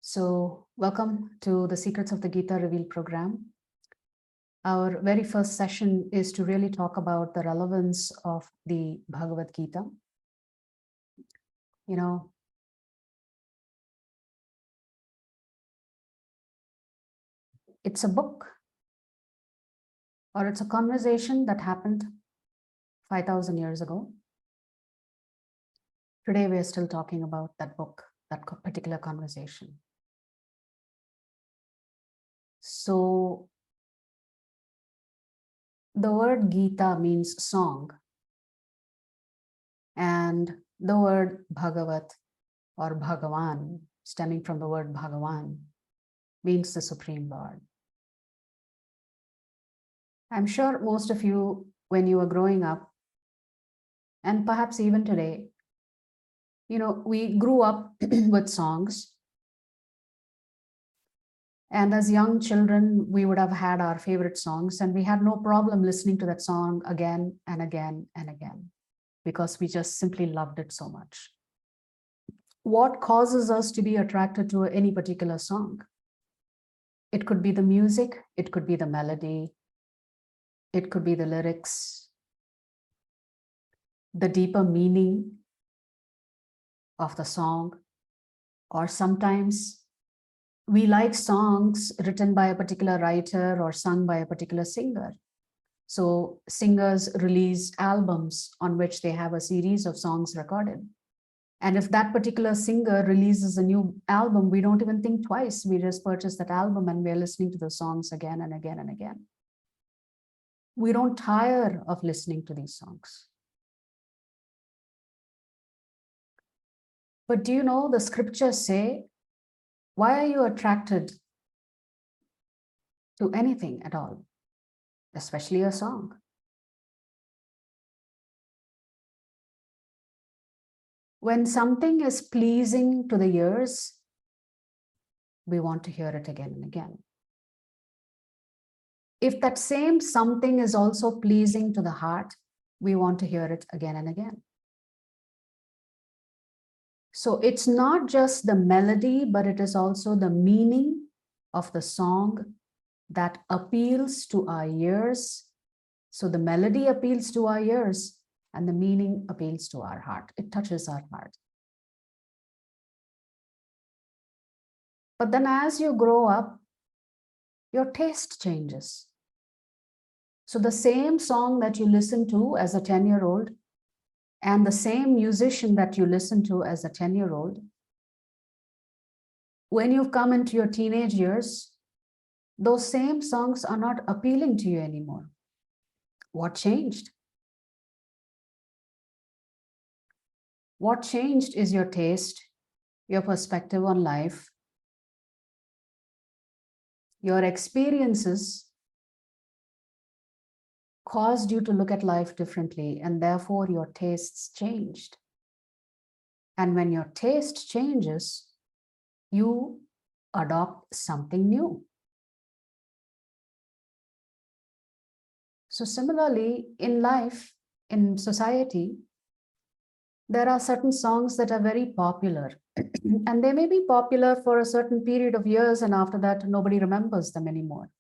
So welcome to the Secrets of the Gita Reveal program. Our very first session is to really talk about the relevance of the Bhagavad Gita. You know, it's a book or it's a conversation that happened 5,000 years ago. Today, we are still talking about that book, that particular conversation. So the word Gita means song, and the word Bhagavat or Bhagavan, stemming from the word Bhagavan, means the Supreme Lord. I'm sure most of you, when you were growing up, and perhaps even today, we grew up with songs. And as young children, we would have had our favorite songs, and we had no problem listening to that song again and again and again, because we just simply loved it so much. What causes us to be attracted to any particular song? It could be the music, it could be the melody, it could be the lyrics, the deeper meaning of the song, or sometimes we like songs written by a particular writer or sung by a particular singer. So singers release albums on which they have a series of songs recorded. And if that particular singer releases a new album, we don't even think twice. We just purchase that album and we're listening to the songs again and again and again. We don't tire of listening to these songs. But do you know the scriptures say, why are you attracted to anything at all, especially a song? When something is pleasing to the ears, we want to hear it again and again. If that same something is also pleasing to the heart, we want to hear it again and again. So it's not just the melody, but it is also the meaning of the song that appeals to our ears. So the melody appeals to our ears and the meaning appeals to our heart. It touches our heart. But then as you grow up, your taste changes. So the same song that you listen to as a 10-year-old and the same musician that you listen to as a 10-year-old, when you've come into your teenage years, those same songs are not appealing to you anymore. What changed? What changed is your taste, your perspective on life, your experiences caused you to look at life differently, and therefore your tastes changed. And when your taste changes, you adopt something new. So similarly, in life, in society, there are certain songs that are very popular. And they may be popular for a certain period of years, and after that, nobody remembers them anymore.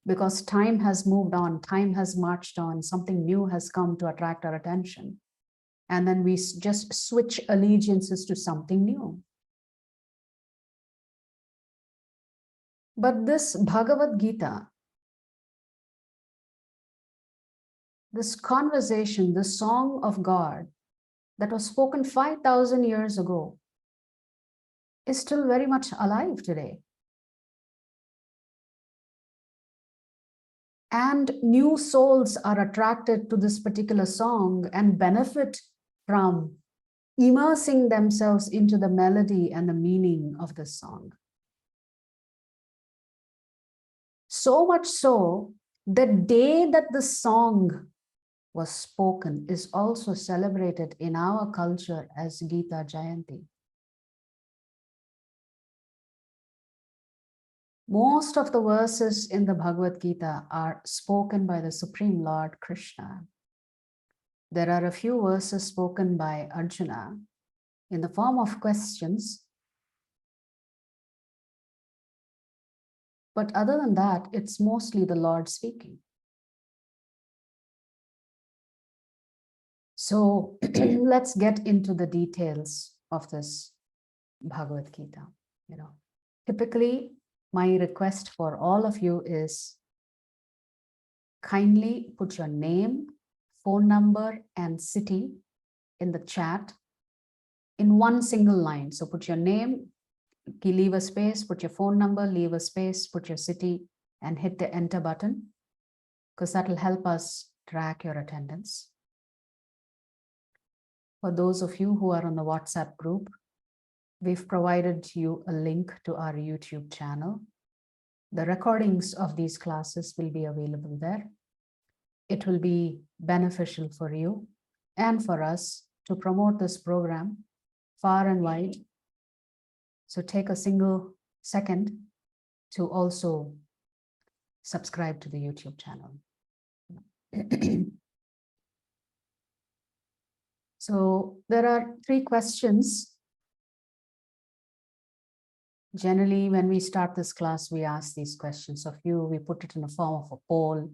Because time has moved on, time has marched on, something new has come to attract our attention. And then we just switch allegiances to something new. But this Bhagavad Gita, this conversation, this song of God that was spoken 5,000 years ago is still very much alive today. And new souls are attracted to this particular song and benefit from immersing themselves into the melody and the meaning of this song. So much so, the day that the song was spoken is also celebrated in our culture as Gita Jayanti. Most of the verses in the Bhagavad Gita are spoken by the Supreme Lord Krishna. There are a few verses spoken by Arjuna in the form of questions, But other than that, it's mostly the Lord speaking. So let's get into the details of this Bhagavad Gita. Typically, my request for all of you is kindly put your name, phone number, and city in the chat in one single line. So put your name, leave a space, put your phone number, leave a space, put your city, and hit the enter button, because that will help us track your attendance. For those of you who are on the WhatsApp group, we've provided you a link to our YouTube channel. The recordings of these classes will be available there. It will be beneficial for you and for us to promote this program far and wide. So take a single second to also subscribe to the YouTube channel. So there are 3 questions. Generally, when we start this class, we ask these questions of you. We put it in the form of a poll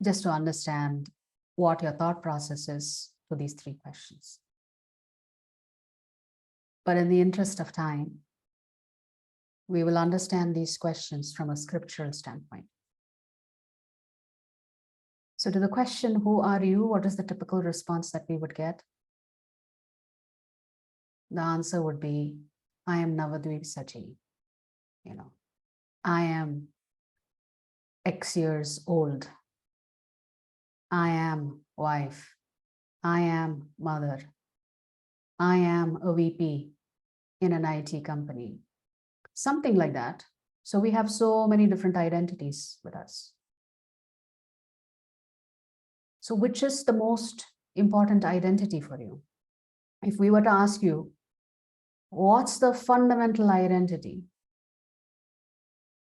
just to understand what your thought process is to these 3 questions. But in the interest of time, we will understand these questions from a scriptural standpoint. So to the question, who are you? What is the typical response that we would get? The answer would be, I am Navadvip Saji. I am X years old. I am wife. I am mother. I am a VP in an IT company. Something like that. So we have so many different identities with us. So which is the most important identity for you? If we were to ask you, what's the fundamental identity?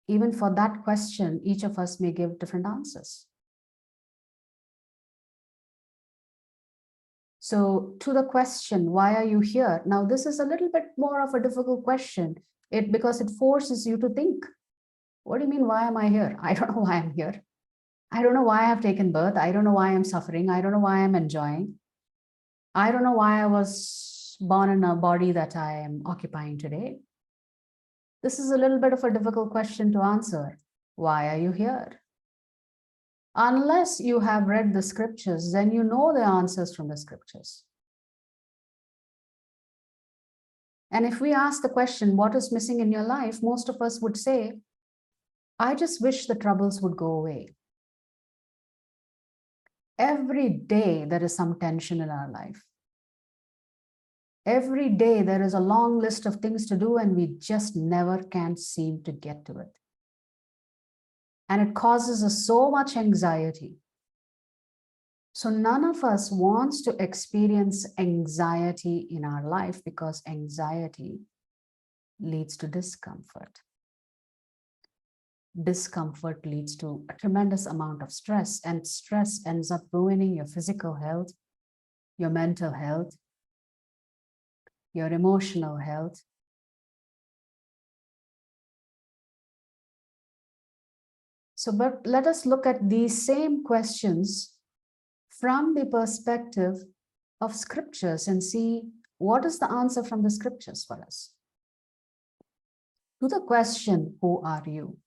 Even for that question, each of us may give different answers. So to the question, why are you here? Now, this is a little bit more of a difficult question because it forces you to think. What do you mean, why am I here? I don't know why I'm here. I don't know why I have taken birth. I don't know why I'm suffering. I don't know why I'm enjoying. I don't know why I was born in a body that I am occupying today. This is a little bit of a difficult question to answer. Why are you here? Unless you have read the scriptures, then you know the answers from the scriptures. And if we ask the question, what is missing in your life? Most of us would say, I just wish the troubles would go away. Every day there is some tension in our life. Every day there is a long list of things to do and we just never can seem to get to it. And it causes us so much anxiety. So none of us wants to experience anxiety in our life because anxiety leads to discomfort. Discomfort leads to a tremendous amount of stress, and stress ends up ruining your physical health, your mental health, your emotional health. So, but let us look at these same questions from the perspective of scriptures and see what is the answer from the scriptures for us. To the question, who are you?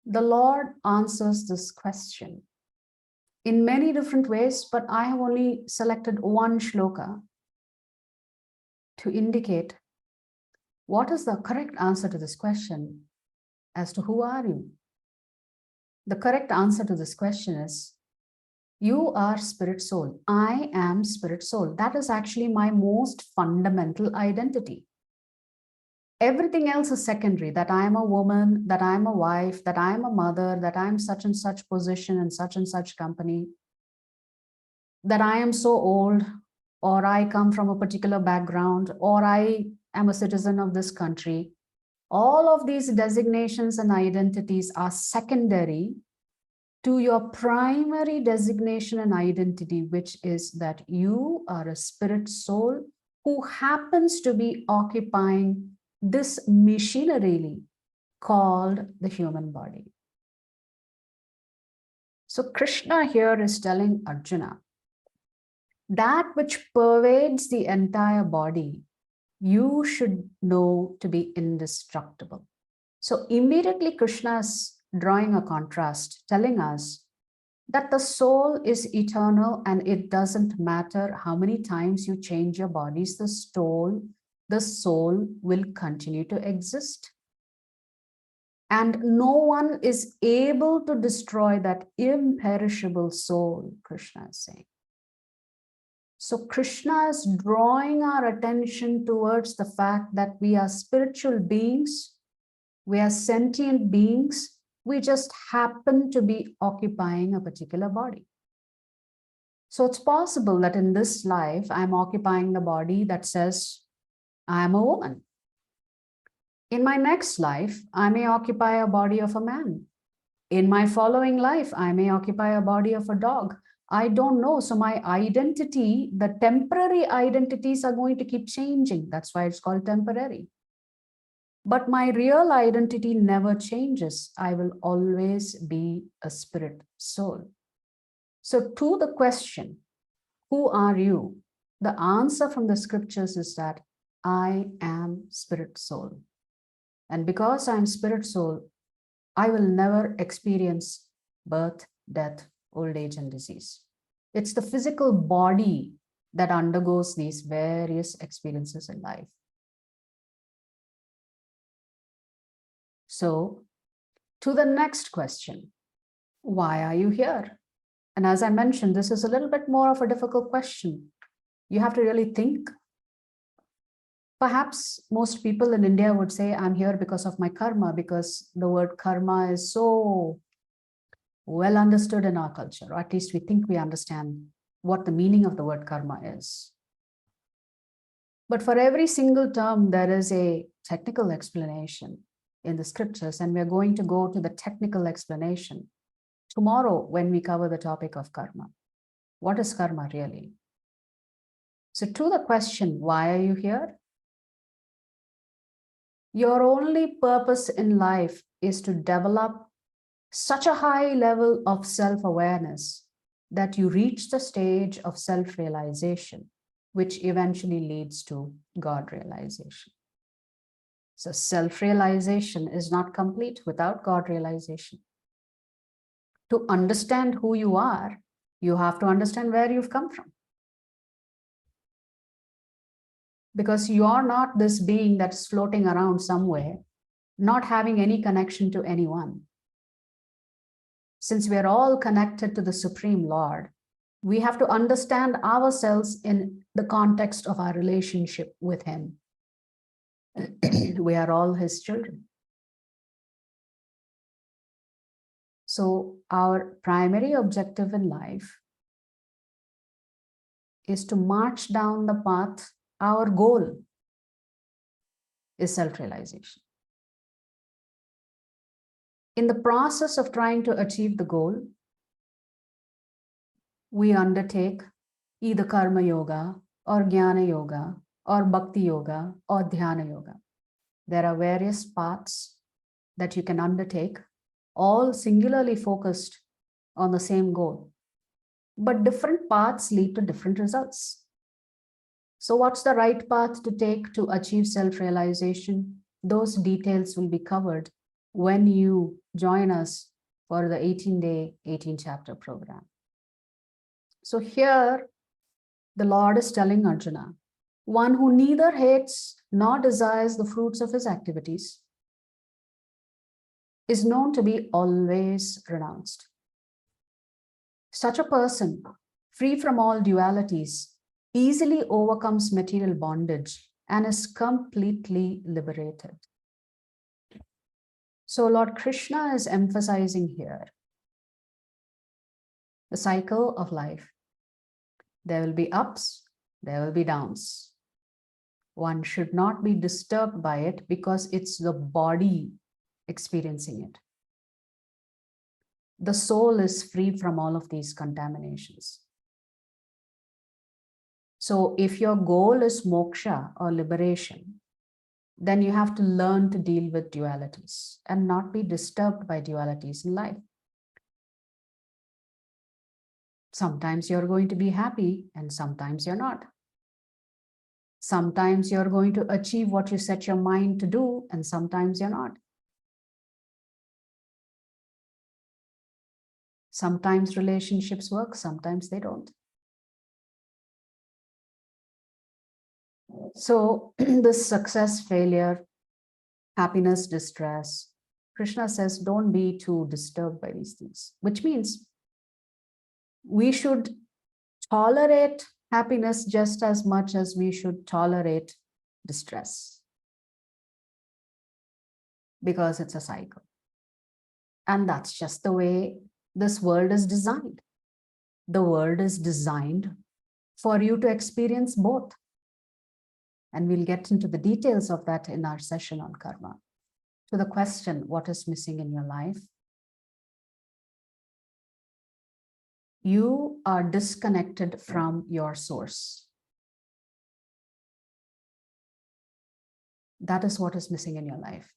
The Lord answers this question in many different ways, but I have only selected one shloka to indicate what is the correct answer to this question as to who are you. The correct answer to this question is, you are spirit soul. I am spirit soul. That is actually my most fundamental identity. Everything else is secondary, that I am a woman, that I am a wife, that I am a mother, that I am such and such position in such and such company, that I am so old, or I come from a particular background, or I am a citizen of this country. All of these designations and identities are secondary to your primary designation and identity, which is that you are a spirit soul who happens to be occupying this machinery called the human body. So Krishna here is telling Arjuna, that which pervades the entire body, you should know to be indestructible. So immediately Krishna is drawing a contrast, telling us that the soul is eternal and it doesn't matter how many times you change your bodies, the soul will continue to exist. And no one is able to destroy that imperishable soul, Krishna is saying. So Krishna is drawing our attention towards the fact that we are spiritual beings, we are sentient beings, we just happen to be occupying a particular body. So it's possible that in this life, I'm occupying the body that says, I am a woman. In my next life, I may occupy a body of a man. In my following life, I may occupy a body of a dog. I don't know. So my identity, the temporary identities are going to keep changing. That's why it's called temporary. But my real identity never changes. I will always be a spirit soul. So to the question, who are you? The answer from the scriptures is that I am spirit soul. And because I'm spirit soul, I will never experience birth, death, old age, and disease. It's the physical body that undergoes these various experiences in life. So, to the next question, why are you here? And as I mentioned, this is a little bit more of a difficult question. You have to really think. Perhaps most people in India would say, I'm here because of my karma, because the word karma is so well understood in our culture, or at least we think we understand what the meaning of the word karma is. But for every single term, there is a technical explanation in the scriptures, and we're going to go to the technical explanation tomorrow when we cover the topic of karma. What is karma really? So to the question, why are you here? Your only purpose in life is to develop such a high level of self-awareness that you reach the stage of self-realization, which eventually leads to God realization. So self-realization is not complete without God realization. To understand who you are, you have to understand where you've come from. Because you're not this being that's floating around somewhere, not having any connection to anyone. Since we are all connected to the Supreme Lord, we have to understand ourselves in the context of our relationship with Him. We are all His children. So our primary objective in life is to march down the path. Our goal is self-realization. In the process of trying to achieve the goal, we undertake either karma yoga or jnana yoga or bhakti yoga or dhyana yoga. There are various paths that you can undertake, all singularly focused on the same goal. But different paths lead to different results. So what's the right path to take to achieve self-realization? Those details will be covered when you join us for the 18-day, 18-chapter program. So here, the Lord is telling Arjuna, one who neither hates nor desires the fruits of his activities is known to be always renounced. Such a person, free from all dualities, easily overcomes material bondage and is completely liberated. So Lord Krishna is emphasizing here the cycle of life. There will be ups, there will be downs. One should not be disturbed by it because it's the body experiencing it. The soul is free from all of these contaminations. So if your goal is moksha or liberation, then you have to learn to deal with dualities and not be disturbed by dualities in life. Sometimes you're going to be happy and sometimes you're not. Sometimes you're going to achieve what you set your mind to do and sometimes you're not. Sometimes relationships work, sometimes they don't. So this success, failure, happiness, distress, Krishna says, don't be too disturbed by these things, which means we should tolerate happiness just as much as we should tolerate distress, because it's a cycle. And that's just the way this world is designed. The world is designed for you to experience both. And we'll get into the details of that in our session on karma. To the question, what is missing in your life? You are disconnected from your source. That is what is missing in your life.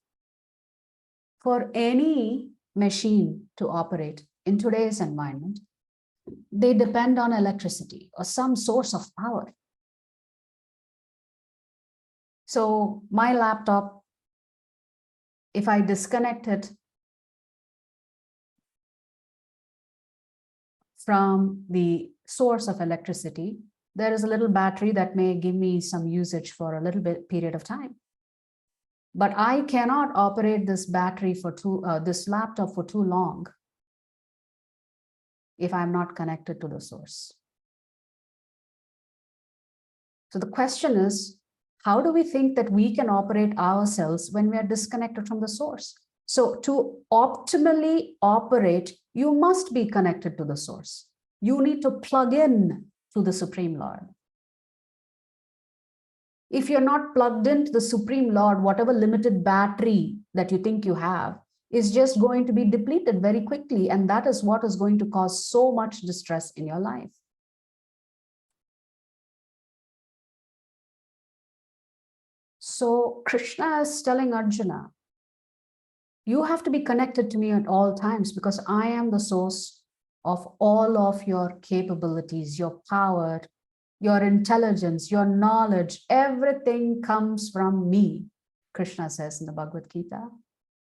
For any machine to operate in today's environment, they depend on electricity or some source of power. So my laptop, if I disconnect it from the source of electricity, there is a little battery that may give me some usage for a little bit period of time. But I cannot operate this battery for this laptop for too long if I'm not connected to the source. So the question is, how do we think that we can operate ourselves when we are disconnected from the source? So to optimally operate, you must be connected to the source. You need to plug in to the Supreme Lord. If you're not plugged into the Supreme Lord, whatever limited battery that you think you have is just going to be depleted very quickly. And that is what is going to cause so much distress in your life. So Krishna is telling Arjuna, you have to be connected to me at all times because I am the source of all of your capabilities, your power, your intelligence, your knowledge, everything comes from me, Krishna says in the Bhagavad Gita.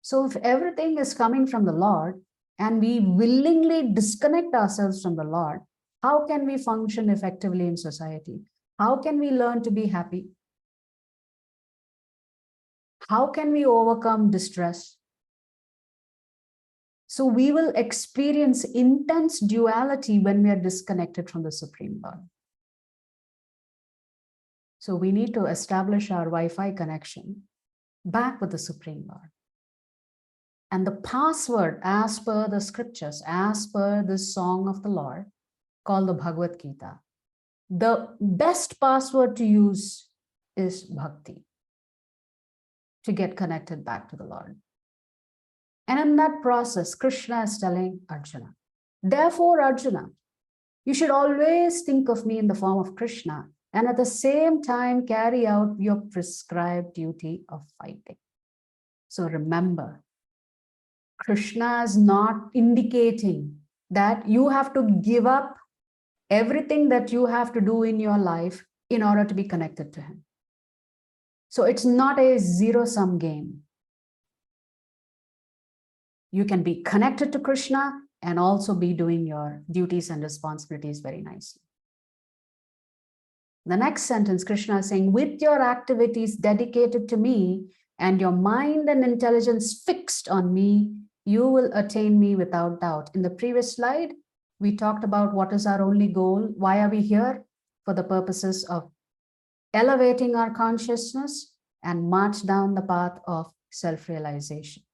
So if everything is coming from the Lord and we willingly disconnect ourselves from the Lord, how can we function effectively in society? How can we learn to be happy? How can we overcome distress? So we will experience intense duality when we are disconnected from the Supreme Lord. So we need to establish our Wi-Fi connection back with the Supreme Lord. And the password, as per the scriptures, as per the song of the Lord, called the Bhagavad Gita, the best password to use is bhakti, to get connected back to the Lord. And in that process, Krishna is telling Arjuna, therefore, Arjuna, you should always think of me in the form of Krishna and at the same time carry out your prescribed duty of fighting. So remember, Krishna is not indicating that you have to give up everything that you have to do in your life in order to be connected to him. So it's not a zero-sum game. You can be connected to Krishna and also be doing your duties and responsibilities very nicely. The next sentence, Krishna is saying, with your activities dedicated to me and your mind and intelligence fixed on me, you will attain me without doubt. In the previous slide, we talked about what is our only goal. Why are we here? For the purposes of elevating our consciousness and march down the path of self-realization.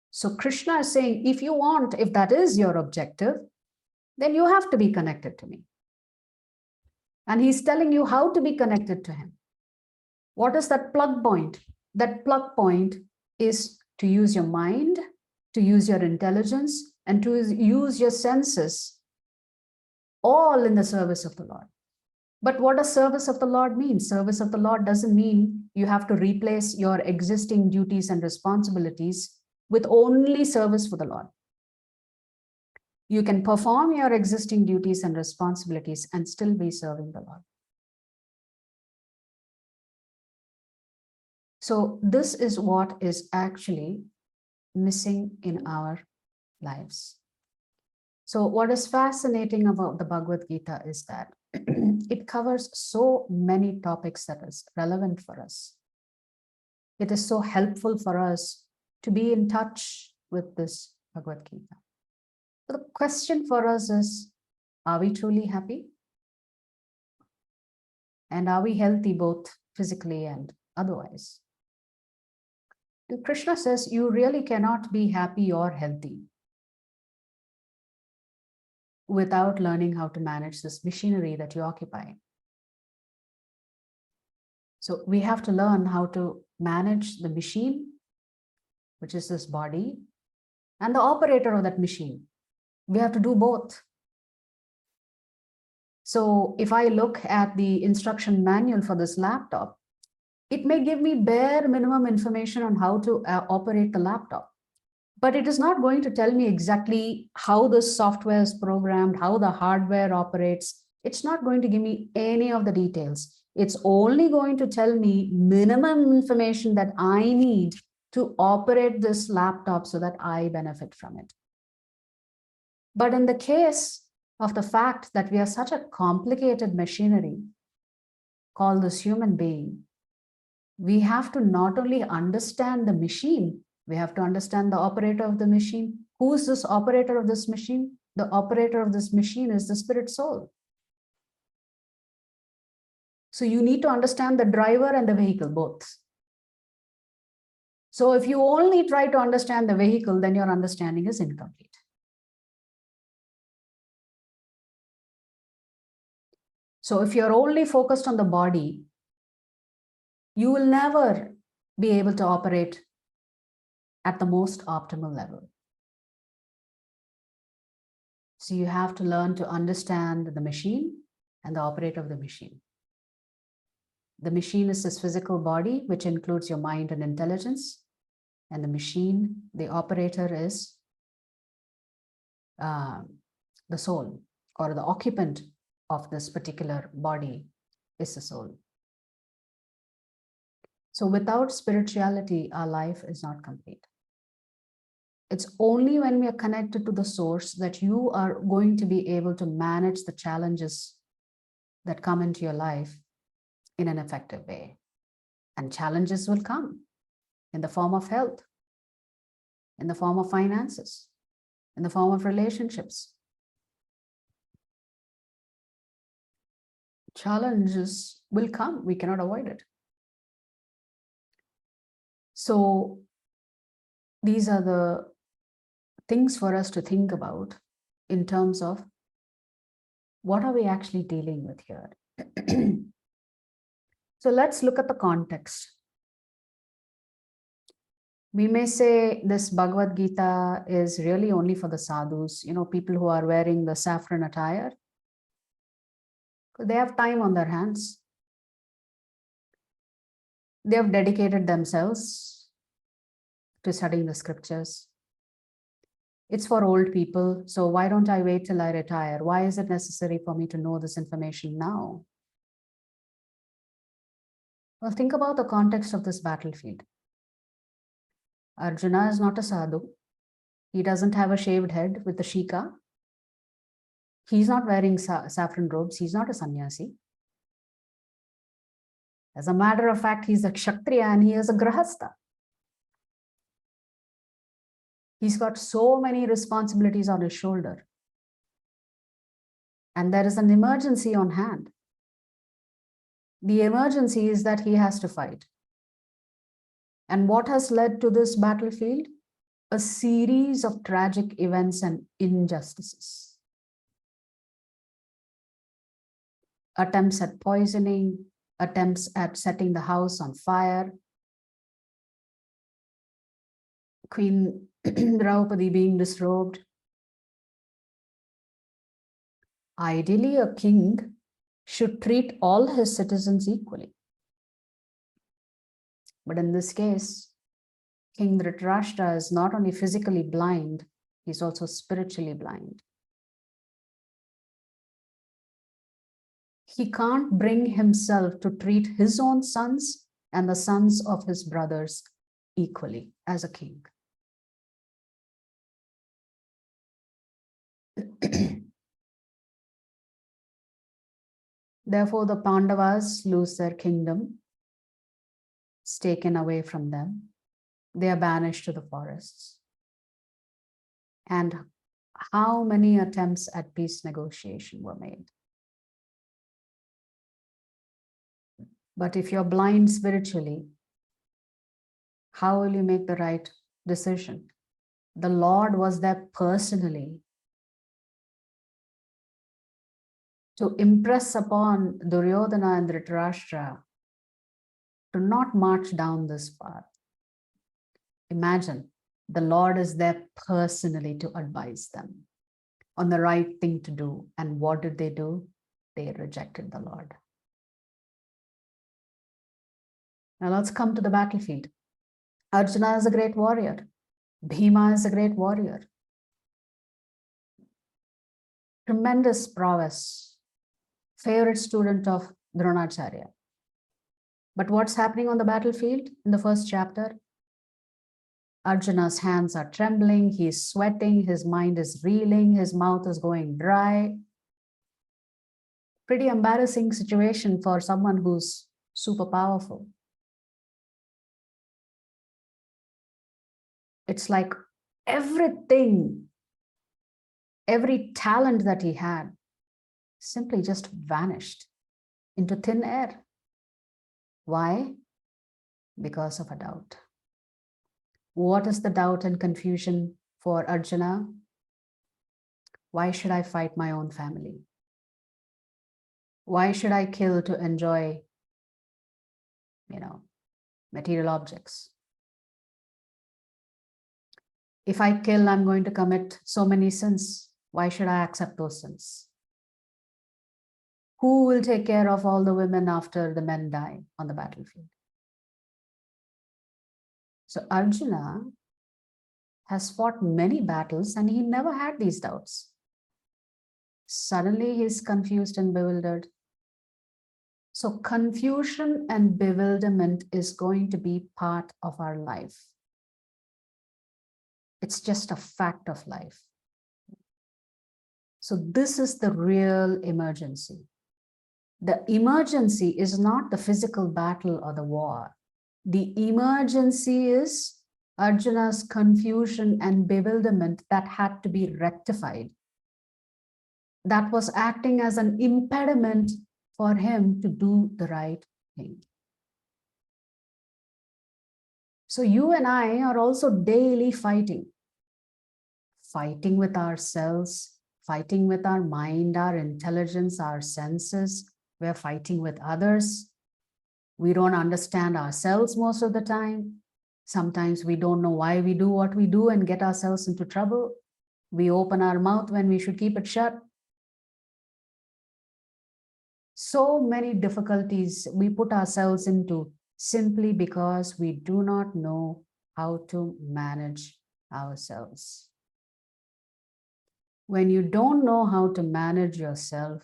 So Krishna is saying, if you want, if that is your objective, then you have to be connected to me. And he's telling you how to be connected to him. What is that plug point? That plug point is to use your mind, to use your intelligence, and to use your senses, all in the service of the Lord. But what does service of the Lord mean? Service of the Lord doesn't mean you have to replace your existing duties and responsibilities with only service for the Lord. You can perform your existing duties and responsibilities and still be serving the Lord. So this is what is actually missing in our lives. So what is fascinating about the Bhagavad Gita is that it covers so many topics that is relevant for us. It is so helpful for us to be in touch with this Bhagavad Gita. So the question for us is, are we truly happy? And are we healthy both physically and otherwise? And Krishna says, you really cannot be happy or healthy without learning how to manage this machinery that you occupy. So we have to learn how to manage the machine, which is this body, and the operator of that machine. We have to do both. So if I look at the instruction manual for this laptop, it may give me bare minimum information on how to operate the laptop, but it is not going to tell me exactly how the software is programmed, how the hardware operates. It's not going to give me any of the details. It's only going to tell me minimum information that I need to operate this laptop so that I benefit from it. But in the case of the fact that we are such a complicated machinery called this human being, we have to not only understand the machine, we have to understand the operator of the machine. Who is this operator of this machine? The operator of this machine is the spirit soul. So you need to understand the driver and the vehicle, both. So if you only try to understand the vehicle, then your understanding is incomplete. So if you're only focused on the body, you will never be able to operate at the most optimal level. So you have to learn to understand the machine and the operator of the machine. The machine is this physical body, which includes your mind and intelligence. And the machine, the operator is the soul, or the occupant of this particular body is the soul. So without spirituality, our life is not complete. It's only when we are connected to the source that you are going to be able to manage the challenges that come into your life in an effective way. And challenges will come in the form of health, in the form of finances, in the form of relationships. Challenges will come. We cannot avoid it. So these are the things for us to think about in terms of what are we actually dealing with here. So let's look at the context. We may say this Bhagavad Gita is really only for the sadhus, people who are wearing the saffron attire. They have time on their hands. They have dedicated themselves to studying the scriptures. It's for old people. So why don't I wait till I retire? Why is it necessary for me to know this information now? Well, think about the context of this battlefield. Arjuna is not a sadhu. He doesn't have a shaved head with the shika. He's not wearing saffron robes. He's not a sannyasi. As a matter of fact, he's a kshatriya and he is a grahastha. He's got so many responsibilities on his shoulder. And there is an emergency on hand. The emergency is that he has to fight. And what has led to this battlefield? A series of tragic events and injustices. Attempts at poisoning, attempts at setting the house on fire, Queen Draupadi being disrobed. Ideally, a king should treat all his citizens equally. But in this case, King Dhritarashtra is not only physically blind, he's also spiritually blind. He can't bring himself to treat his own sons and the sons of his brothers equally as a king. Therefore, the Pandavas lose their kingdom. It's taken away from them. They are banished to the forests. And how many attempts at peace negotiation were made? But if you're blind spiritually, how will you make the right decision? The Lord was there personally to impress upon Duryodhana and Dhritarashtra to not march down this path. Imagine, the Lord is there personally to advise them on the right thing to do. And what did they do? They rejected the Lord. Now let's come to the battlefield. Arjuna is a great warrior. Bhima is a great warrior. Tremendous prowess. Favorite student of Dronacharya. But what's happening on the battlefield in the first chapter? Arjuna's hands are trembling, he's sweating, his mind is reeling, his mouth is going dry. Pretty embarrassing situation for someone who's super powerful. It's like everything, every talent that he had simply just vanished into thin air. Why? Because of a doubt. What is the doubt and confusion for Arjuna? Why should I fight my own family? Why should I kill to enjoy, material objects? If I kill, I'm going to commit so many sins. Why should I accept those sins? Who will take care of all the women after the men die on the battlefield? So Arjuna has fought many battles and he never had these doubts. Suddenly he's confused and bewildered. So confusion and bewilderment is going to be part of our life. It's just a fact of life. So this is the real emergency. The emergency is not the physical battle or the war. The emergency is Arjuna's confusion and bewilderment that had to be rectified. That was acting as an impediment for him to do the right thing. So you and I are also daily fighting with ourselves, fighting with our mind, our intelligence, our senses. We're fighting with others. We don't understand ourselves most of the time. Sometimes we don't know why we do what we do and get ourselves into trouble. We open our mouth when we should keep it shut. So many difficulties we put ourselves into simply because we do not know how to manage ourselves. When you don't know how to manage yourself,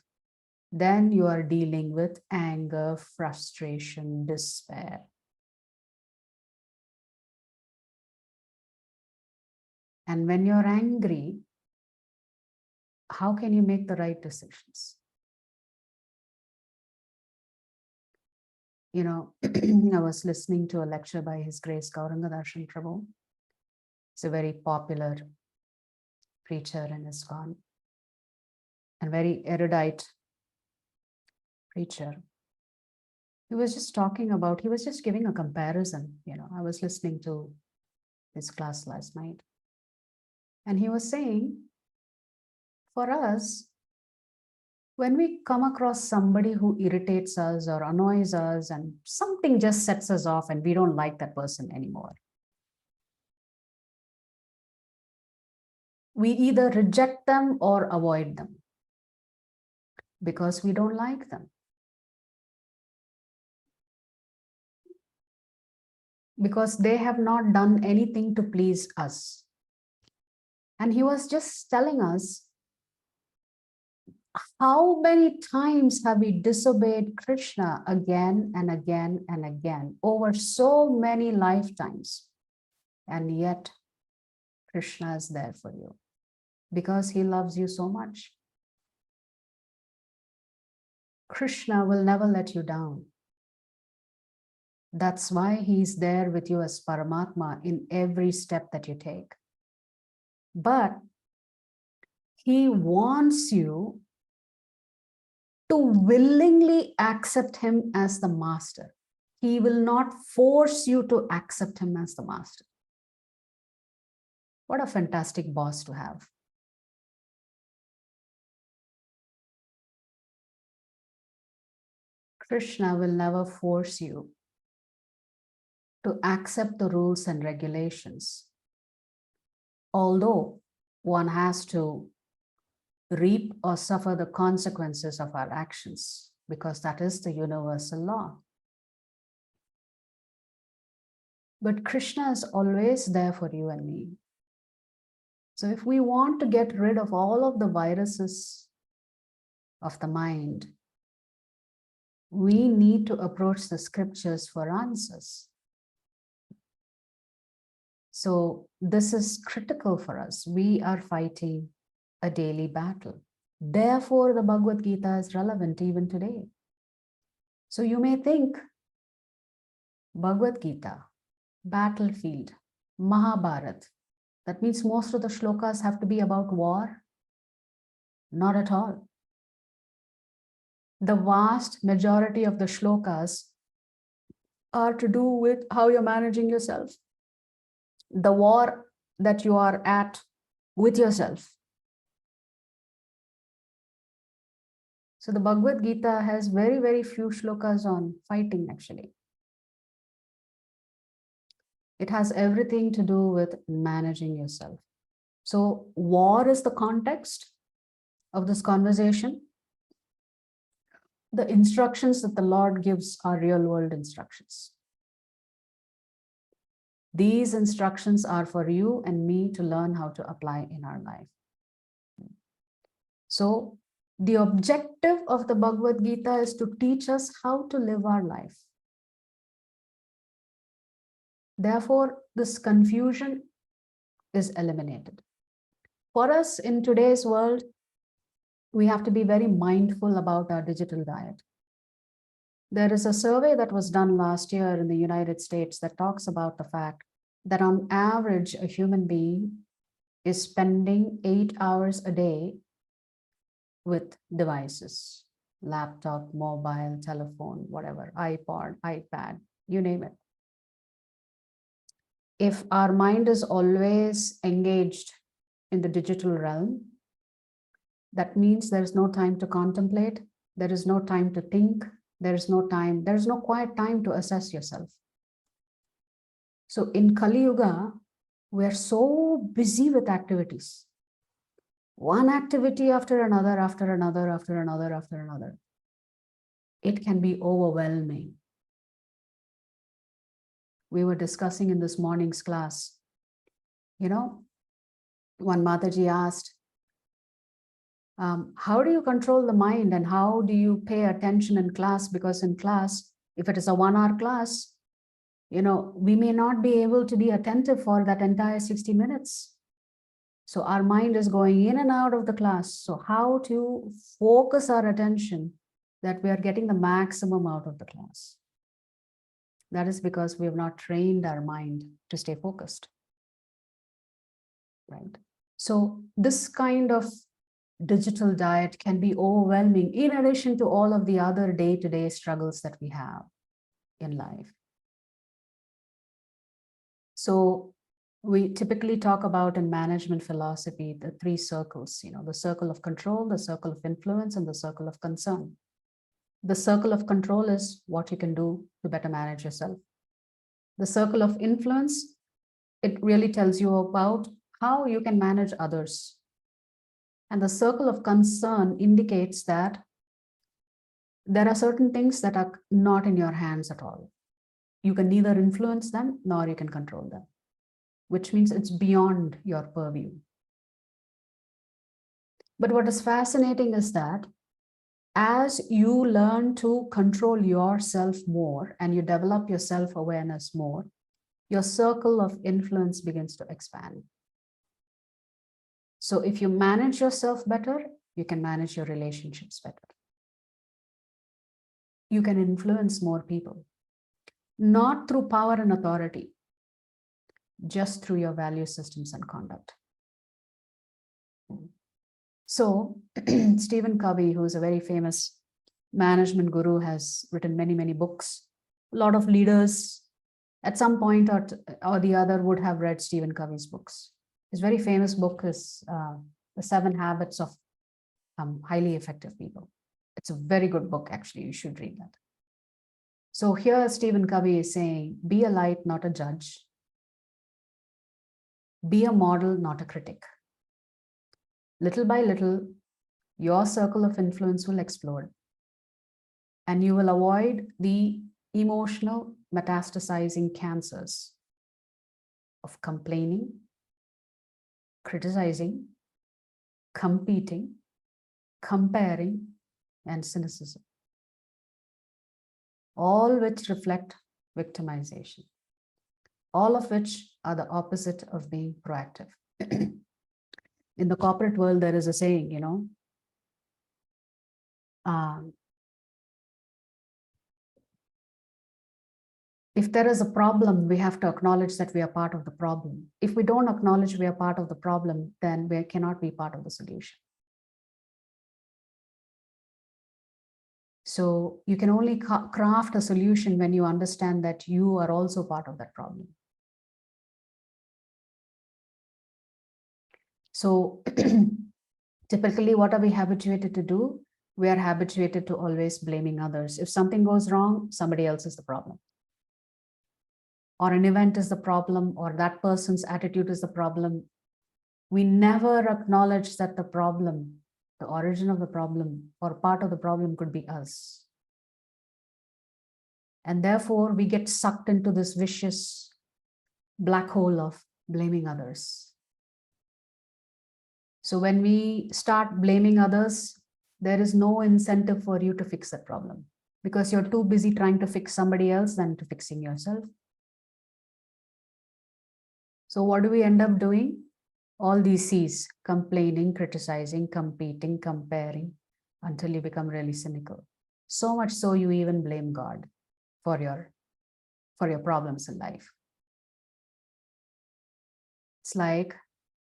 then you are dealing with anger, frustration, despair. And when you're angry, how can you make the right decisions? I was listening to a lecture by His Grace Gauranga Darshan Prabhu. He's a very popular preacher in ISKCON and very erudite preacher. He was just giving a comparison. I was listening to his class last night. And he was saying, for us, when we come across somebody who irritates us or annoys us and something just sets us off and we don't like that person anymore, we either reject them or avoid them because we don't like them. because they have not done anything to please us. And he was just telling us, how many times have we disobeyed Krishna again and again and again over so many lifetimes? And yet Krishna is there for you because he loves you so much. Krishna will never let you down. That's why he's there with you as Paramatma in every step that you take. But he wants you to willingly accept him as the master. He will not force you to accept him as the master. What a fantastic boss to have. Krishna will never force you to accept the rules and regulations. Although one has to reap or suffer the consequences of our actions, because that is the universal law. But Krishna is always there for you and me. So if we want to get rid of all of the viruses of the mind, we need to approach the scriptures for answers. So this is critical for us. We are fighting a daily battle. Therefore, the Bhagavad Gita is relevant even today. So you may think, Bhagavad Gita, battlefield, Mahabharat, that means most of the shlokas have to be about war? Not at all. The vast majority of the shlokas are to do with how you're managing yourself. The war that you are at with yourself. So the Bhagavad Gita has very, very few shlokas on fighting actually. It has everything to do with managing yourself. So war is the context of this conversation. The instructions that the Lord gives are real world instructions. These instructions are for you and me to learn how to apply in our life. So the objective of the Bhagavad Gita is to teach us how to live our life. Therefore, this confusion is eliminated. For us in today's world, we have to be very mindful about our digital diet. There is a survey that was done last year in the United States that talks about the fact that on average, a human being is spending 8 hours a day with devices, laptop, mobile, telephone, whatever, iPod, iPad, you name it. If our mind is always engaged in the digital realm, that means there is no time to contemplate, there is no time to think, there is no quiet time to assess yourself. So in Kali Yuga, we are so busy with activities. One activity after another, after another, after another, after another. It can be overwhelming. We were discussing in this morning's class, one Mataji asked, how do you control the mind and how do you pay attention in class? Because in class, if it is a 1-hour class, we may not be able to be attentive for that entire 60 minutes. So our mind is going in and out of the class. So how to focus our attention that we are getting the maximum out of the class? That is because we have not trained our mind to stay focused, right? So this kind of digital diet can be overwhelming in addition to all of the other day-to-day struggles that we have in life. So we typically talk about in management philosophy, the 3 circles, the circle of control, the circle of influence, and the circle of concern. The circle of control is what you can do to better manage yourself. The circle of influence, it really tells you about how you can manage others. And the circle of concern indicates that there are certain things that are not in your hands at all. You can neither influence them nor you can control them, which means it's beyond your purview. But what is fascinating is that as you learn to control yourself more and you develop your self-awareness more, your circle of influence begins to expand. So if you manage yourself better, you can manage your relationships better. You can influence more people, not through power and authority, just through your value systems and conduct. So Stephen Covey, who is a very famous management guru, has written many, many books. A lot of leaders at some point or the other would have read Stephen Covey's books. His very famous book is The 7 Habits of Highly Effective People. It's a very good book, actually. You should read that. So here Stephen Covey is saying, be a light, not a judge. Be a model, not a critic. Little by little, your circle of influence will explode, and you will avoid the emotional metastasizing cancers of complaining, criticizing, competing, comparing, and cynicism, all which reflect victimization, all of which are the opposite of being proactive. In the corporate world, there is a saying, if there is a problem, we have to acknowledge that we are part of the problem. If we don't acknowledge we are part of the problem, then we cannot be part of the solution. So you can only craft a solution when you understand that you are also part of that problem. So typically, what are we habituated to do? We are habituated to always blaming others. If something goes wrong, somebody else is the problem. Or an event is the problem, or that person's attitude is the problem. We never acknowledge that the problem, the origin of the problem, or part of the problem could be us. And therefore, we get sucked into this vicious black hole of blaming others. So when we start blaming others, there is no incentive for you to fix that problem, because you're too busy trying to fix somebody else than to fixing yourself. So what do we end up doing? All these C's: complaining, criticizing, competing, comparing, until you become really cynical. So much so you even blame God for your problems in life. It's like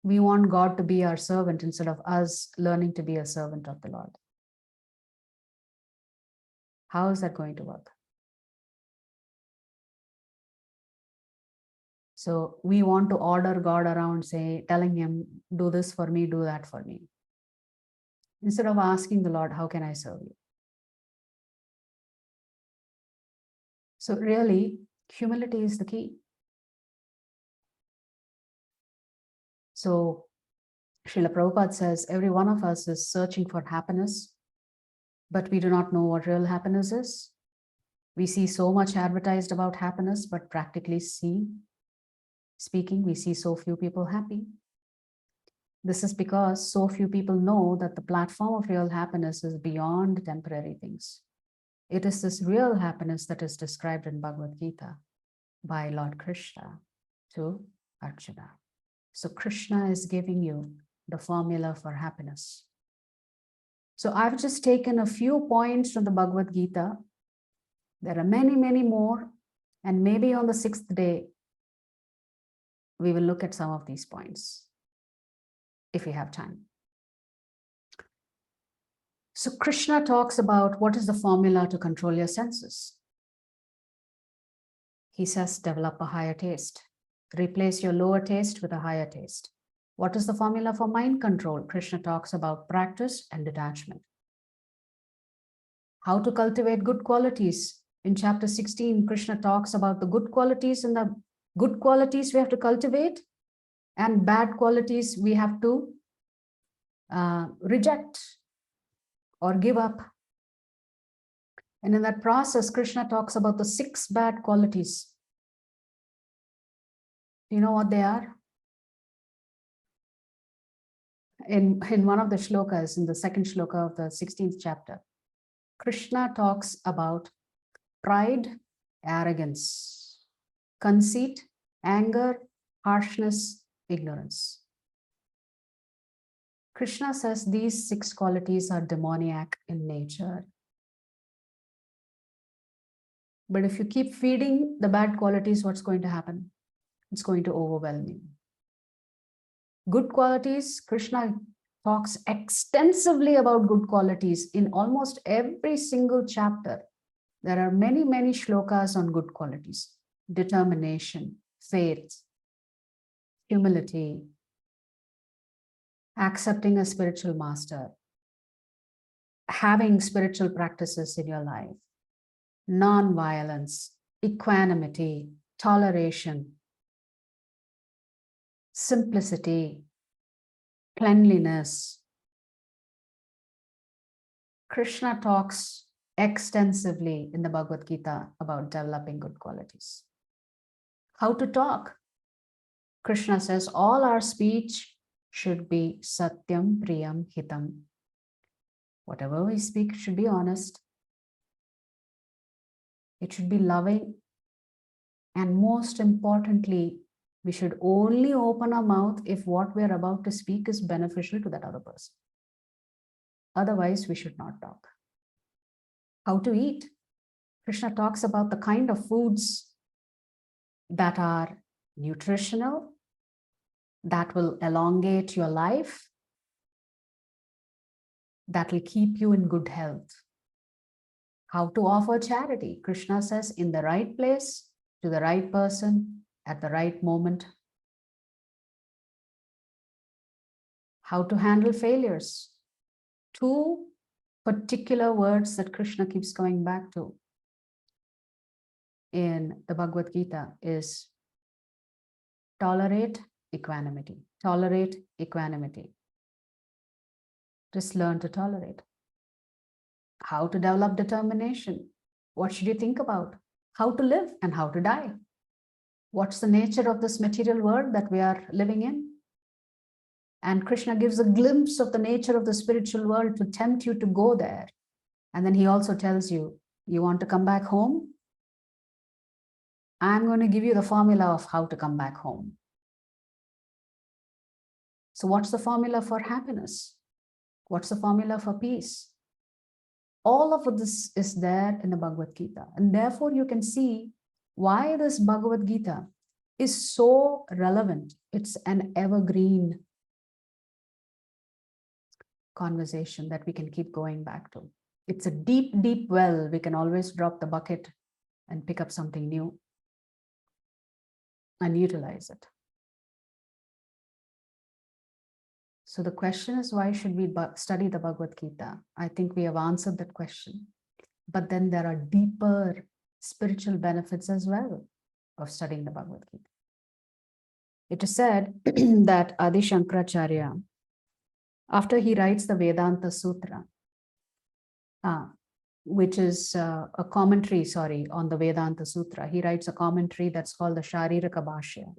we want God to be our servant instead of us learning to be a servant of the Lord. How is that going to work? So we want to order God around, telling him, do this for me, do that for me, instead of asking the Lord, how can I serve you? So really, humility is the key. So Srila Prabhupada says, every one of us is searching for happiness, but we do not know what real happiness is. We see so much advertised about happiness, but practically speaking, we see so few people happy. This is because so few people know that the platform of real happiness is beyond temporary things. It is this real happiness that is described in Bhagavad Gita by Lord Krishna to Arjuna. So Krishna is giving you the formula for happiness. So I've just taken a few points from the Bhagavad Gita. There are many, many more. And maybe on the 6th day, we will look at some of these points, if we have time. So Krishna talks about what is the formula to control your senses. He says, develop a higher taste. Replace your lower taste with a higher taste. What is the formula for mind control? Krishna talks about practice and detachment. How to cultivate good qualities. In chapter 16, Krishna talks about the good qualities, and the good qualities we have to cultivate, and bad qualities we have to reject or give up. And in that process, Krishna talks about the 6 bad qualities. Do you know what they are? In one of the shlokas, in the second shloka of the 16th chapter, Krishna talks about pride, arrogance, conceit, anger, harshness, ignorance. Krishna says these 6 qualities are demoniac in nature. But if you keep feeding the bad qualities, what's going to happen? It's going to overwhelm you. Good qualities, Krishna talks extensively about good qualities in almost every single chapter. There are many, many shlokas on good qualities: determination, faith, humility, accepting a spiritual master, having spiritual practices in your life, non-violence, equanimity, toleration, simplicity, cleanliness. Krishna talks extensively in the Bhagavad Gita about developing good qualities. How to talk? Krishna says all our speech should be satyam, priyam, hitam. Whatever we speak should be honest. It should be loving. And most importantly, we should only open our mouth if what we're about to speak is beneficial to that other person. Otherwise, we should not talk. How to eat? Krishna talks about the kind of foods that are nutritional, that will elongate your life, that will keep you in good health. How to offer charity? Krishna says in the right place, to the right person, at the right moment. How to handle failures? 2 particular words that Krishna keeps going back to in the Bhagavad Gita is tolerate, equanimity. Tolerate, equanimity. Just learn to tolerate. How to develop determination? What should you think about? How to live and how to die? What's the nature of this material world that we are living in? And Krishna gives a glimpse of the nature of the spiritual world to tempt you to go there. And then he also tells you, you want to come back home? I'm going to give you the formula of how to come back home. So what's the formula for happiness? What's the formula for peace? All of this is there in the Bhagavad Gita. And therefore you can see why this Bhagavad Gita is so relevant. It's an evergreen conversation that we can keep going back to. It's a deep, deep well. We can always drop the bucket and pick up something new and utilize it. So the question is, why should we study the Bhagavad Gita? I think we have answered that question. But then there are deeper spiritual benefits as well of studying the Bhagavad Gita. It is said that Adi Shankaracharya, after he writes the Vedanta Sutra, which is a commentary, on the Vedanta Sutra, he writes a commentary that's called the Shariraka Bhashya.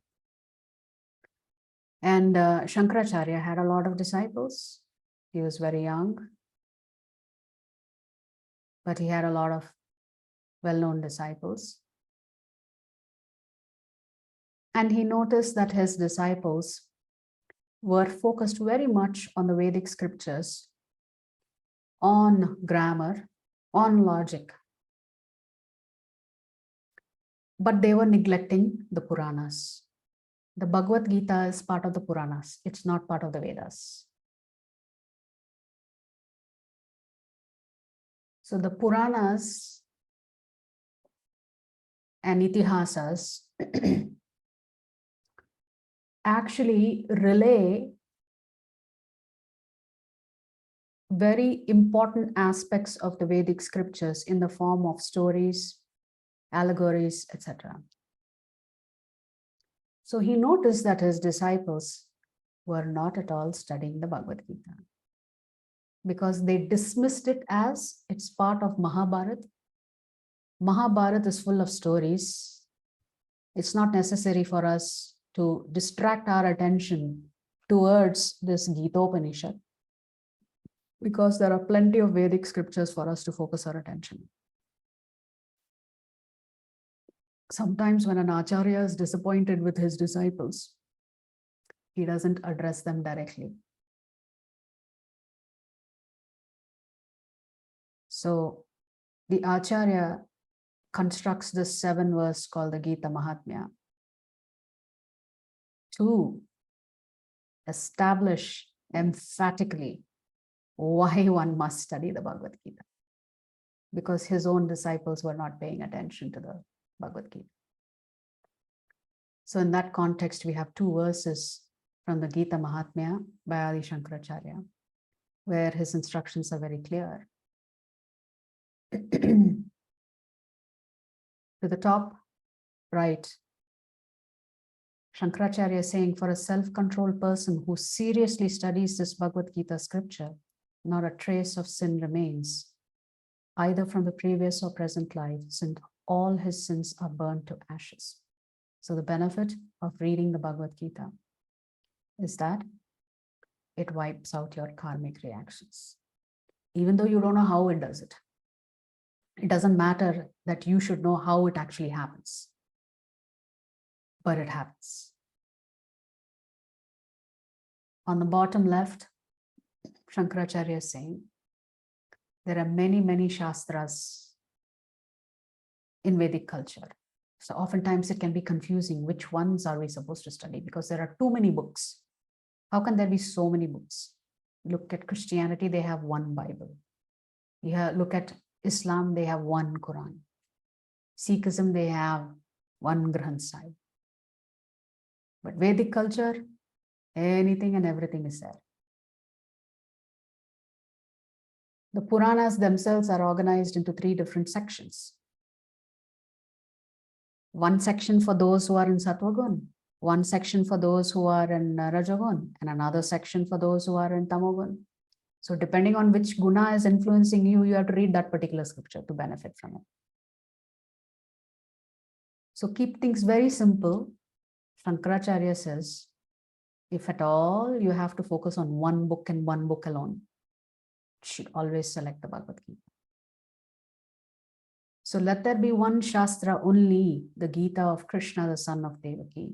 And Shankaracharya had a lot of disciples. He was very young, but he had a lot of well-known disciples. And he noticed that his disciples were focused very much on the Vedic scriptures, on grammar, on logic. But they were neglecting the Puranas. The Bhagavad Gita is part of the Puranas. It's not part of the Vedas. So the Puranas and Itihasas actually relay very important aspects of the Vedic scriptures in the form of stories, allegories, etc. So he noticed that his disciples were not at all studying the Bhagavad Gita because they dismissed it as it's part of Mahabharata Mahabharata is full of stories. It's not necessary for us to distract our attention towards this Gita Upanishad, because there are plenty of Vedic scriptures for us to focus our attention. Sometimes when an acharya is disappointed with his disciples, he doesn't address them directly. So the acharya constructs this 7-verse called the Gita Mahatmya to establish emphatically why one must study the Bhagavad Gita, because his own disciples were not paying attention to the Bhagavad Gita. So in that context, we have 2 verses from the Gita Mahatmya by Adi Shankaracharya, where his instructions are very clear. To the top right, Shankaracharya is saying, for a self-controlled person who seriously studies this Bhagavad Gita scripture, not a trace of sin remains, either from the previous or present life, since all his sins are burned to ashes. So the benefit of reading the Bhagavad Gita is that it wipes out your karmic reactions. Even though you don't know how it does it, it doesn't matter that you should know how it actually happens, but it happens. On the bottom left, Shankaracharya is saying, there are many, many Shastras in Vedic culture. So oftentimes it can be confusing. Which ones are we supposed to study? Because there are too many books. How can there be so many books? Look at Christianity, they have 1 Bible. Look at Islam, they have 1 Quran. Sikhism, they have 1 Granth Sahib. But Vedic culture, anything and everything is there. The Puranas themselves are organized into 3 different sections. 1 section for those who are in Sattvagun, 1 section for those who are in Rajagun, and another section for those who are in Tamogun. So depending on which guna is influencing you, you have to read that particular scripture to benefit from it. So keep things very simple. Shankaracharya says, if at all you have to focus on 1 book and 1 book alone, you should always select the Bhagavad Gita. So let there be 1 Shastra only, the Gita of Krishna, the son of Devaki.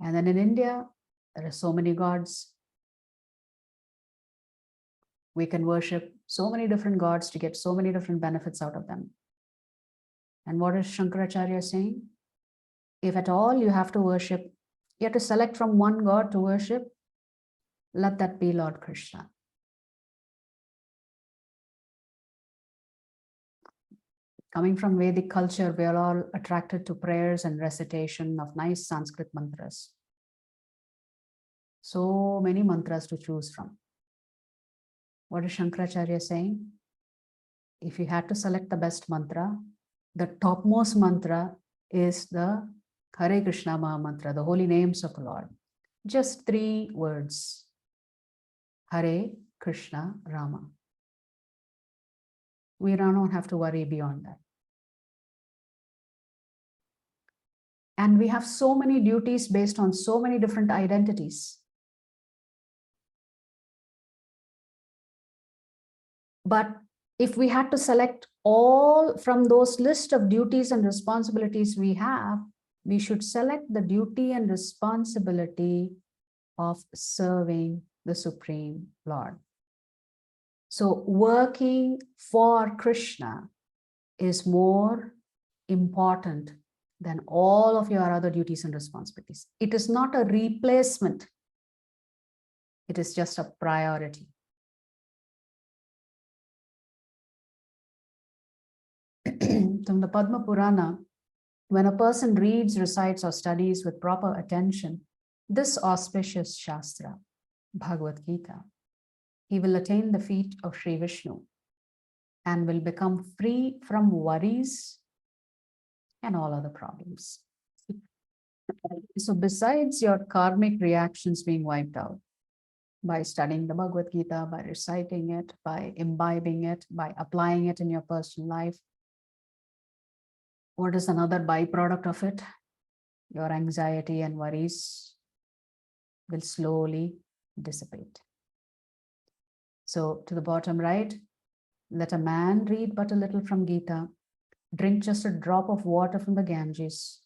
And then in India, there are so many gods. We can worship so many different gods to get so many different benefits out of them. And what is Shankaracharya saying? If at all you have to worship, you have to select from 1 god to worship, let that be Lord Krishna. Coming from Vedic culture, we are all attracted to prayers and recitation of nice Sanskrit mantras. So many mantras to choose from. What is Shankaracharya saying? If you had to select the best mantra, the topmost mantra is the Hare Krishna Maha Mantra, the holy names of the Lord. Just 3 words. Hare Krishna Rama. We don't have to worry beyond that. And we have so many duties based on so many different identities. But if we had to select all from those list of duties and responsibilities we have, we should select the duty and responsibility of serving the Supreme Lord. So working for Krishna is more important than all of your other duties and responsibilities. It is not a replacement. It is just a priority. From the Padma Purana, when a person reads, recites, or studies with proper attention this auspicious Shastra, Bhagavad Gita, he will attain the feet of Sri Vishnu and will become free from worries and all other problems. So besides your karmic reactions being wiped out by studying the Bhagavad Gita, by reciting it, by imbibing it, by applying it in your personal life, What is another byproduct of it? Your anxiety and worries will slowly dissipate. So to the bottom right, let a man read but a little from Gita, drink just a drop of water from the Ganges,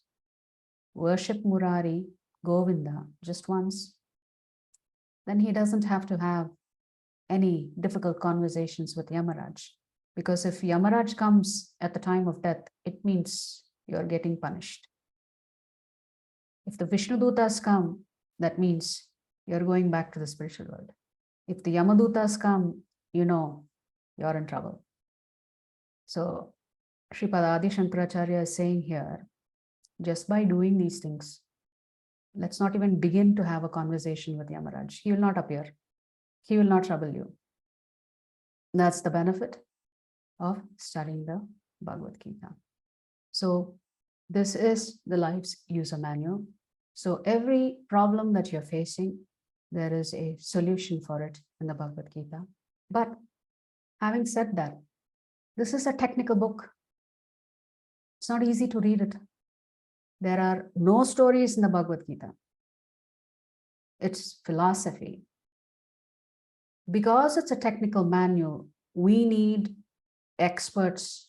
worship Murari, Govinda just once, then he doesn't have to have any difficult conversations with Yamaraj. Because if Yamaraj comes at the time of death, it means you're getting punished. If the Vishnudutas come, that means you're going back to the spiritual world. If the Yamadutas come, you know you're in trouble. So Sripad Adi Shankaracharya is saying here, just by doing these things, let's not even begin to have a conversation with Yamaraj. He will not appear. He will not trouble you. That's the benefit of studying the Bhagavad Gita. So this is the life's user manual. So every problem that you're facing, there is a solution for it in the Bhagavad Gita. But having said that, this is a technical book. It's not easy to read it. There are no stories in the Bhagavad Gita. It's philosophy. Because it's a technical manual, we need experts.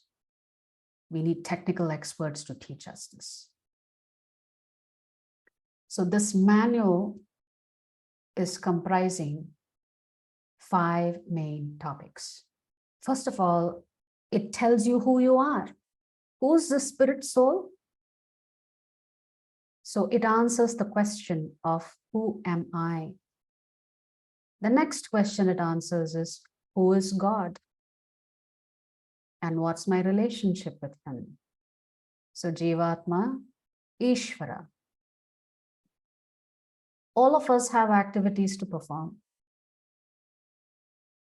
We need technical experts to teach us this. So this manual is comprising 5 main topics. First of all, it tells you who you are. Who's the spirit soul? So it answers the question of who am I? The next question it answers is, who is God? And what's my relationship with him? So Jivatma, Ishvara. All of us have activities to perform.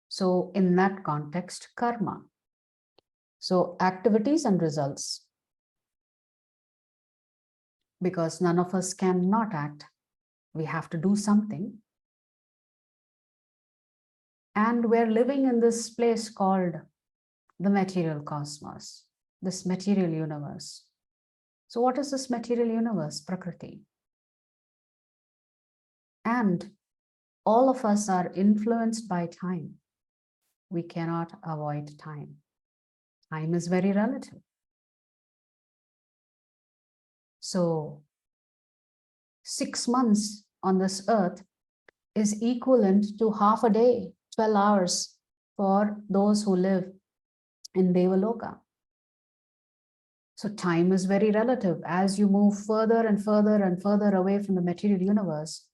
So in that context, karma. So activities and results. Because none of us can not act. We have to do something. And we're living in this place called the material cosmos, this material universe. So what is this material universe? Prakriti. And all of us are influenced by time. We cannot avoid time. Time is very relative. So 6 months on this earth is equivalent to half a day, 12 hours for those who live in Devaloka. So time is very relative. As you move further and further and further away from the material universe,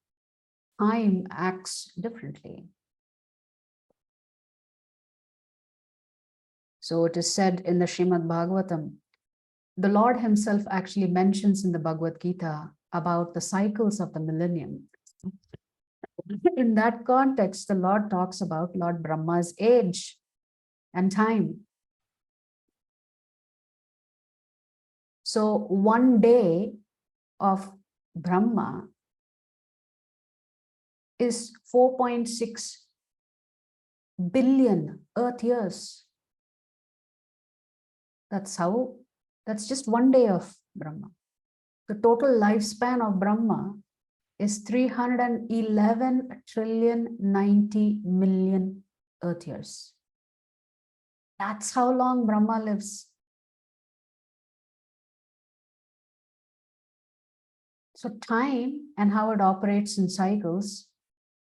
time acts differently. So it is said in the Srimad Bhagavatam, the Lord himself actually mentions in the Bhagavad Gita about the cycles of the millennium. In that context, the Lord talks about Lord Brahma's age and time. So 1 day of Brahma is 4.6 billion Earth years. That's just 1 day of Brahma. The total lifespan of Brahma is 311 trillion 90 million Earth years. That's how long Brahma lives. So time and how it operates in cycles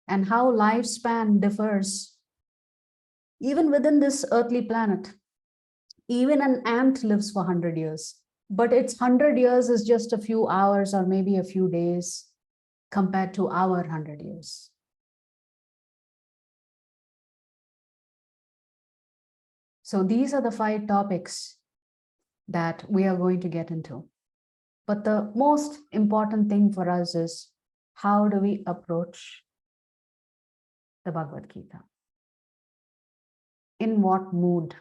and how lifespan differs even within this earthly planet. Even an ant lives for 100 years, but its 100 years is just a few hours or maybe a few days compared to our 100 years. So these are the 5 topics that we are going to get into. But the most important thing for us is, how do we approach the Bhagavad Gita? In what mood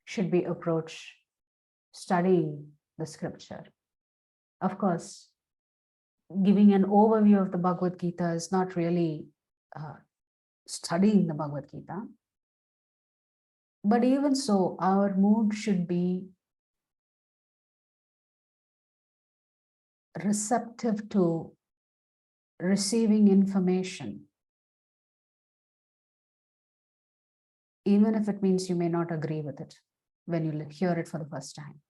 should we approach studying the scripture? Of course, giving an overview of the Bhagavad Gita is not really studying the Bhagavad Gita. But even so, our mood should be receptive to receiving information, even if it means you may not agree with it when you hear it for the first time.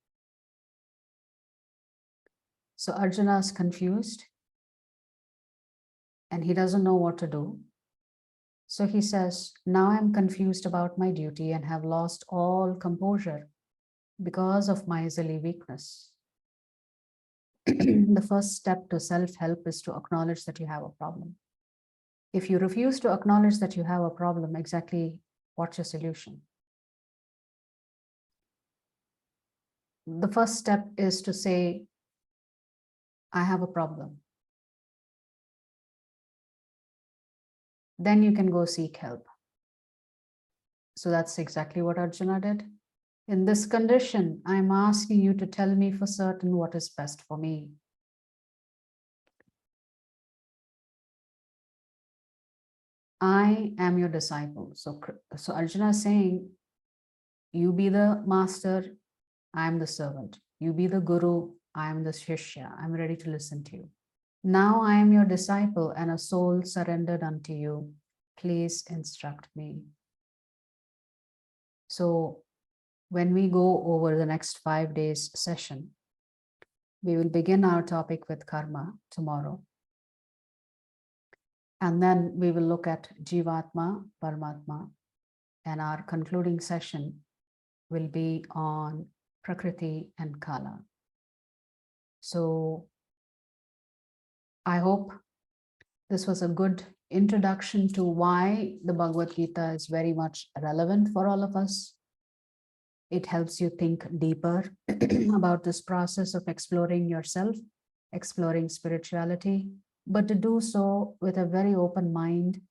So Arjuna is confused and he doesn't know what to do. So he says, now I'm confused about my duty and have lost all composure because of miserly weakness. The first step to self-help is to acknowledge that you have a problem. If you refuse to acknowledge that you have a problem, exactly what's your solution? The first step is to say, I have a problem. Then you can go seek help. So that's exactly what Arjuna did. In this condition, I'm asking you to tell me for certain what is best for me. I am your disciple. So Arjuna is saying, you be the master, I am the servant. You be the guru, I am the shishya. I'm ready to listen to you. Now I am your disciple and a soul surrendered unto you. Please instruct me. So when we go over the next 5 days session, we will begin our topic with karma tomorrow. And then we will look at Jivatma, Paramatma, and our concluding session will be on Prakriti and Kala. So I hope this was a good introduction to why the Bhagavad Gita is very much relevant for all of us. It helps you think deeper about this process of exploring yourself, exploring spirituality, but to do so with a very open mind.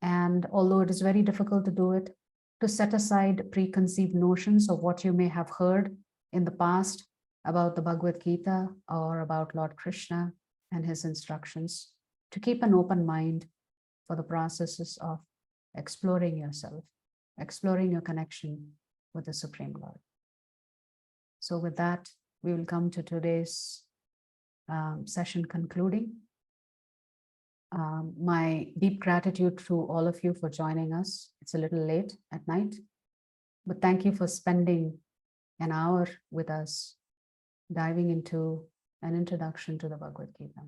And although it is very difficult to do it, to set aside preconceived notions of what you may have heard in the past about the Bhagavad Gita or about Lord Krishna and his instructions, to keep an open mind for the processes of exploring yourself, exploring your connection with the Supreme Lord. So with that, we will come to today's session concluding. My deep gratitude to all of you for joining us. It's a little late at night, but thank you for spending an hour with us, diving into an introduction to the Bhagavad Gita.